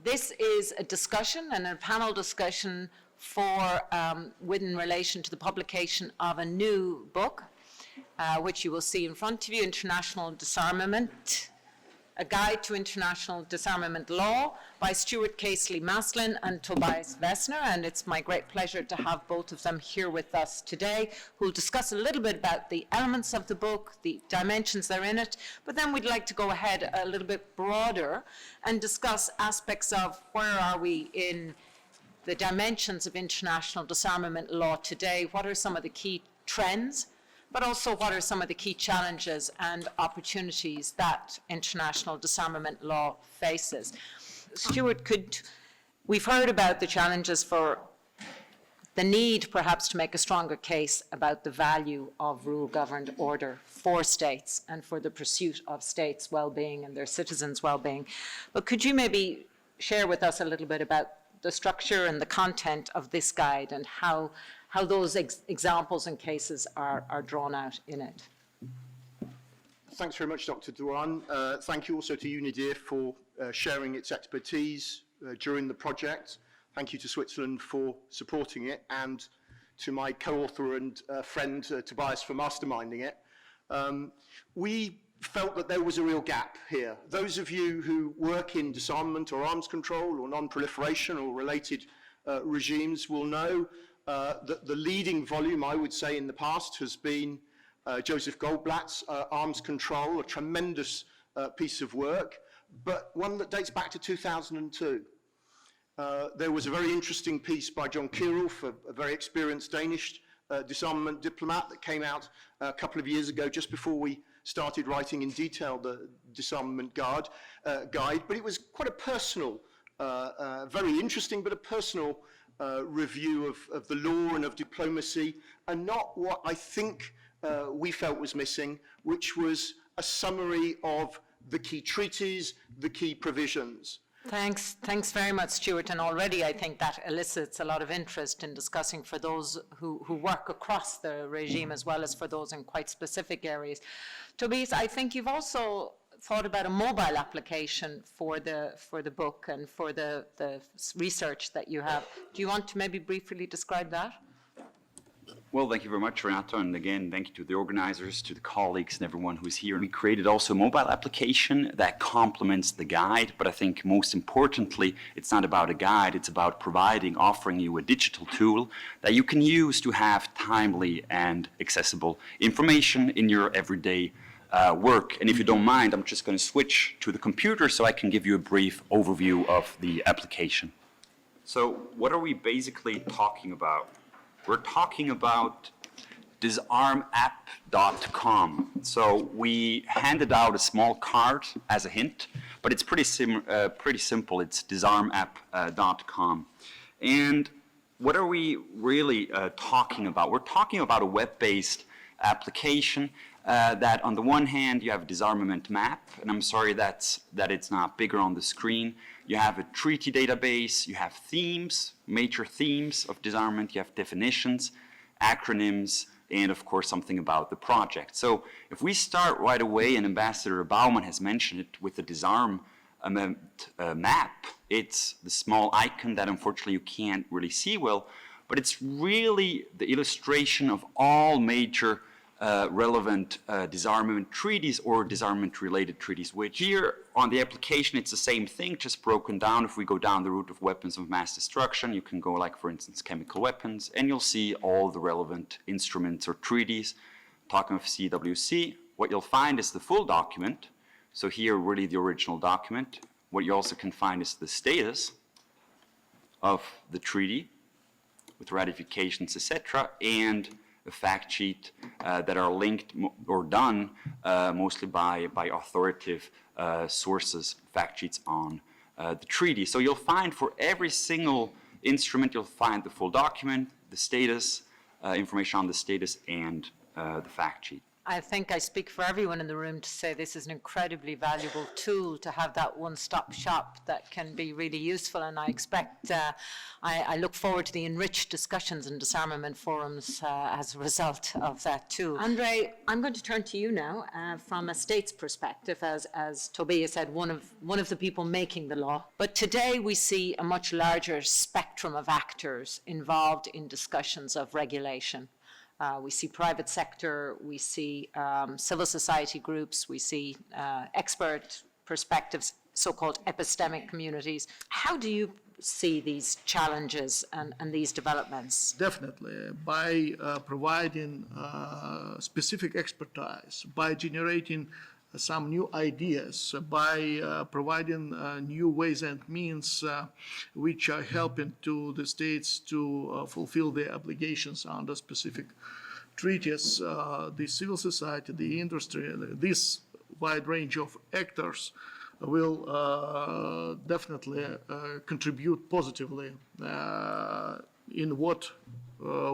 This is a discussion and a panel discussion for, in relation to the publication of a new book, which you will see in front of you, International Disarmament, A Guide to International Disarmament Law by Stuart Casely-Maslin and Tobias Wessner. And it's my great pleasure to have both of them here with us today, who will discuss a little bit about the elements of the book, the dimensions that are in it, but then we'd like to go ahead a little bit broader and discuss aspects of where are we in the dimensions of international disarmament law today, what are some of the key trends, but also what are some of the key challenges and opportunities that international disarmament law faces. Stuart, we've heard about the challenges for the need perhaps to make a stronger case about the value of rule-governed order for states and for the pursuit of states' well-being and their citizens' well-being. But could you maybe share with us a little bit about the structure and the content of this guide and how those examples and cases are drawn out in it? Thanks very much, Dr. Duran. Thank you also to UNIDIR for sharing its expertise during the project. Thank you to Switzerland for supporting it, and to my co-author and friend Tobias for masterminding it. We felt that there was a real gap here. Those of you who work in disarmament or arms control or non-proliferation or related regimes will know that the leading volume, I would say, in the past has been Joseph Goldblatt's Arms Control, a tremendous piece of work, but one that dates back to 2002. There was a very interesting piece by John Kierulf, a very experienced Danish disarmament diplomat, that came out a couple of years ago, just before we started writing in detail the disarmament guide, but it was quite a personal, very interesting, but a personal review of the law and of diplomacy, and not what I think we felt was missing, which was a summary of the key treaties, the key provisions. Thanks very much, Stuart. And already I think that elicits a lot of interest in discussing for those who work across the regime, as well as for those in quite specific areas. Tobias, I think you've also thought about a mobile application for the book and for the research that you have. Do you want to maybe briefly describe that? Well, thank you very much, Renato, and again, thank you to the organizers, to the colleagues, and everyone who's here. We created also a mobile application that complements the guide, but I think most importantly, it's not about a guide, it's about offering you a digital tool that you can use to have timely and accessible information in your everyday work. And if you don't mind, I'm just going to switch to the computer so I can give you a brief overview of the application. So what are we basically talking about? We're talking about DisarmApp.com. So we handed out a small card as a hint, but it's pretty simple. It's DisarmApp.com. And what are we really talking about? We're talking about a web-based application that on the one hand you have a disarmament map, and I'm sorry that it's not bigger on the screen. You have a treaty database, you have themes, major themes of disarmament, you have definitions, acronyms, and of course something about the project. So if we start right away, and Ambassador Baumann has mentioned it, with the disarmament map, it's the small icon that unfortunately you can't really see well, but it's really the illustration of all major relevant disarmament treaties or disarmament-related treaties, which here on the application it's the same thing, just broken down. If we go down the route of weapons of mass destruction, you can go like, for instance, chemical weapons, and you'll see all the relevant instruments or treaties. Talking of CWC, what you'll find is the full document. So here really the original document. What you also can find is the status of the treaty with ratifications, etc., and a fact sheet that are linked or done mostly by authoritative sources, fact sheets on the treaty. So you'll find for every single instrument, you'll find the full document, the status, information on the status, and the fact sheet. I think I speak for everyone in the room to say this is an incredibly valuable tool to have that one-stop shop that can be really useful, and I expect, I look forward to the enriched discussions and disarmament forums as a result of that too. Andre, I'm going to turn to you now from a state's perspective, as Tobias said, one of the people making the law. But today we see a much larger spectrum of actors involved in discussions of regulation. We see private sector, we see civil society groups, we see expert perspectives, so-called epistemic communities. How do you see these challenges and these developments? Definitely, by providing specific expertise, by generating some new ideas, by providing new ways and means which are helping to the states to fulfill their obligations under specific treaties, the civil society, the industry, this wide range of actors will definitely contribute positively in what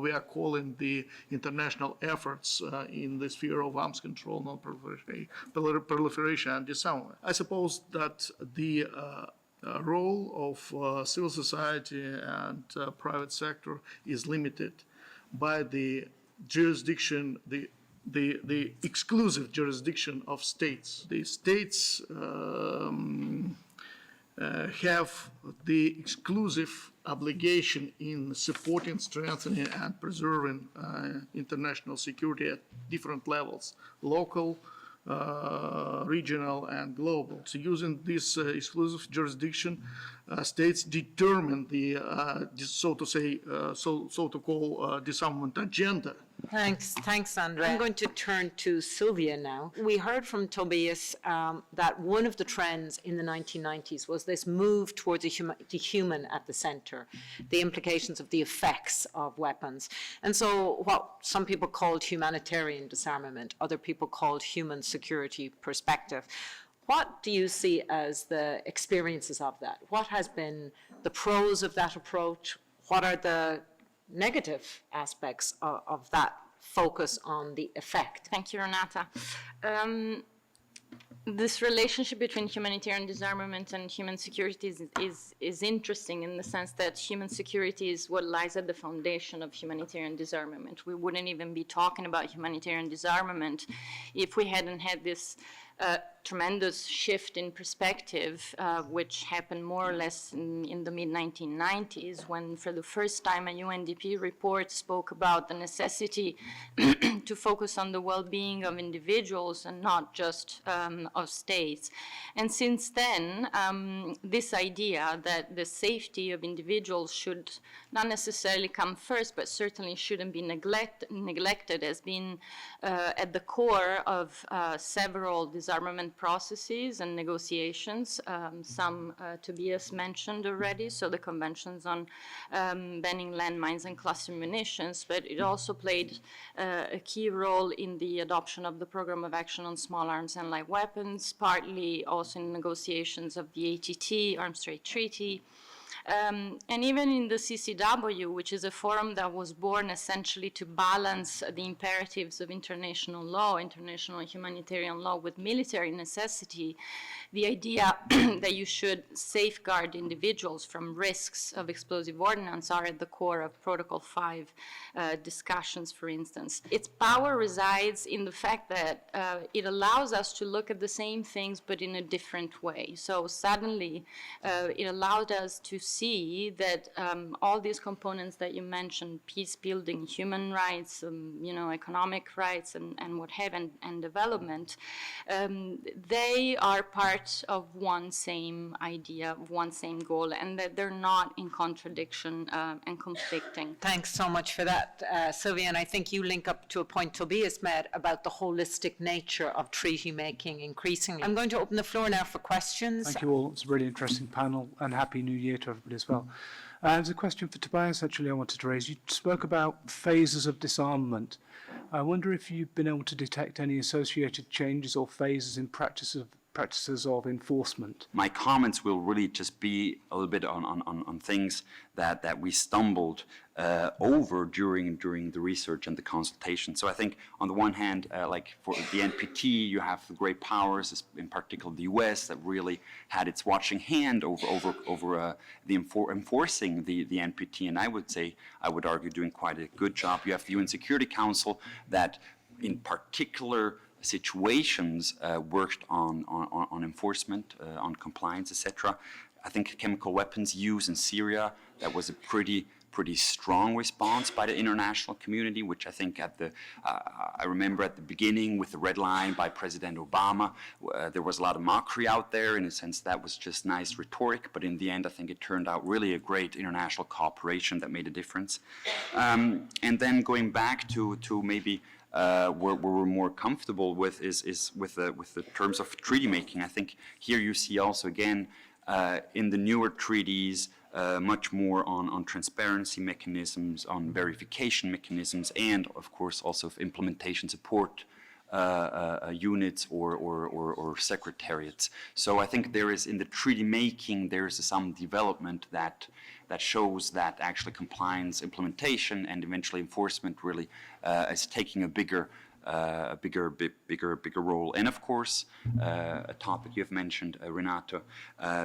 we are calling the international efforts in the sphere of arms control, non-proliferation and disarmament. I suppose that the role of civil society and private sector is limited by the jurisdiction, the exclusive jurisdiction of states. The states have the exclusive obligation in supporting, strengthening, and preserving international security at different levels, local, regional, and global. So using this exclusive jurisdiction, states determine the, so to call, disarmament agenda. Thanks, Andre. I'm going to turn to Sylvia now. We heard from Tobias that one of the trends in the 1990s was this move towards the human at the center, the implications of the effects of weapons. And so what some people called humanitarian disarmament, other people called human security perspective. What do you see as the experiences of that? What has been the pros of that approach? What are the negative aspects of that focus on the effect? Thank you, Renata. This relationship between humanitarian disarmament and human security is interesting in the sense that human security is what lies at the foundation of humanitarian disarmament. We wouldn't even be talking about humanitarian disarmament if we hadn't had this tremendous shift in perspective, which happened more or less in the mid-1990s, when for the first time a UNDP report spoke about the necessity to focus on the well-being of individuals and not just of states. And since then, this idea that the safety of individuals should not necessarily come first, but certainly shouldn't be neglected has been at the core of several disarmament processes and negotiations. Some Tobias mentioned already, so the conventions on banning landmines and cluster munitions, but it also played a key role in the adoption of the Program of Action on Small Arms and Light Weapons, partly also in negotiations of the ATT, Arms Trade Treaty, and even in the CCW, which is a forum that was born essentially to balance the imperatives of international law, international humanitarian law, with military necessity, the idea that you should safeguard individuals from risks of explosive ordnance are at the core of Protocol 5 discussions, for instance. Its power resides in the fact that it allows us to look at the same things but in a different way. So suddenly it allowed us to see that all these components that you mentioned, peace building, human rights, economic rights and what have, and development, they are part of one same idea, one same goal, and that they're not in contradiction and conflicting. Thanks so much for that, Sylvia, and I think you link up to a point Tobias made about the holistic nature of treaty making increasingly. I'm going to open the floor now for questions. Thank you all. It's a really interesting panel, and Happy New Year to everybody as well. There's a question for Tobias, actually, I wanted to raise. You spoke about phases of disarmament. I wonder if you've been able to detect any associated changes or phases in practices practices of enforcement? My comments will really just be a little bit on things that we stumbled over during the research and the consultation. So I think on the one hand, like for the NPT, you have the great powers, in particular the US, that really had its watching hand over enforcing the NPT, and I would argue doing quite a good job. You have the UN Security Council that in particular situations worked on enforcement, on compliance, etc. I think chemical weapons use in Syria, that was a pretty strong response by the international community, which I think I remember at the beginning with the red line by President Obama, there was a lot of mockery out there. In a sense, that was just nice rhetoric, but in the end, I think it turned out really a great international cooperation that made a difference. And then going back to maybe where we're more comfortable with is with the terms of treaty making. I think here you see also again in the newer treaties much more on transparency mechanisms, on verification mechanisms, and of course also of implementation support units or secretariats. So I think there is in the treaty making there is some development that shows that actually compliance, implementation, and eventually enforcement really is taking a bigger role. And of course, a topic you've mentioned, Renato,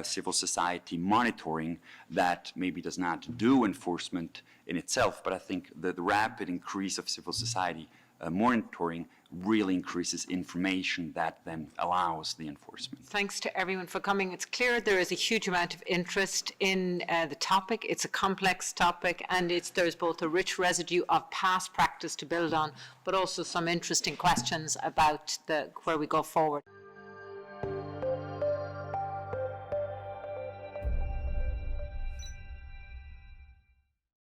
civil society monitoring, that maybe does not do enforcement in itself, but I think the rapid increase of civil society monitoring really increases information that then allows the enforcement. Thanks to everyone for coming. It's clear there is a huge amount of interest in the topic. It's a complex topic, and there's both a rich residue of past practice to build on, but also some interesting questions about where we go forward.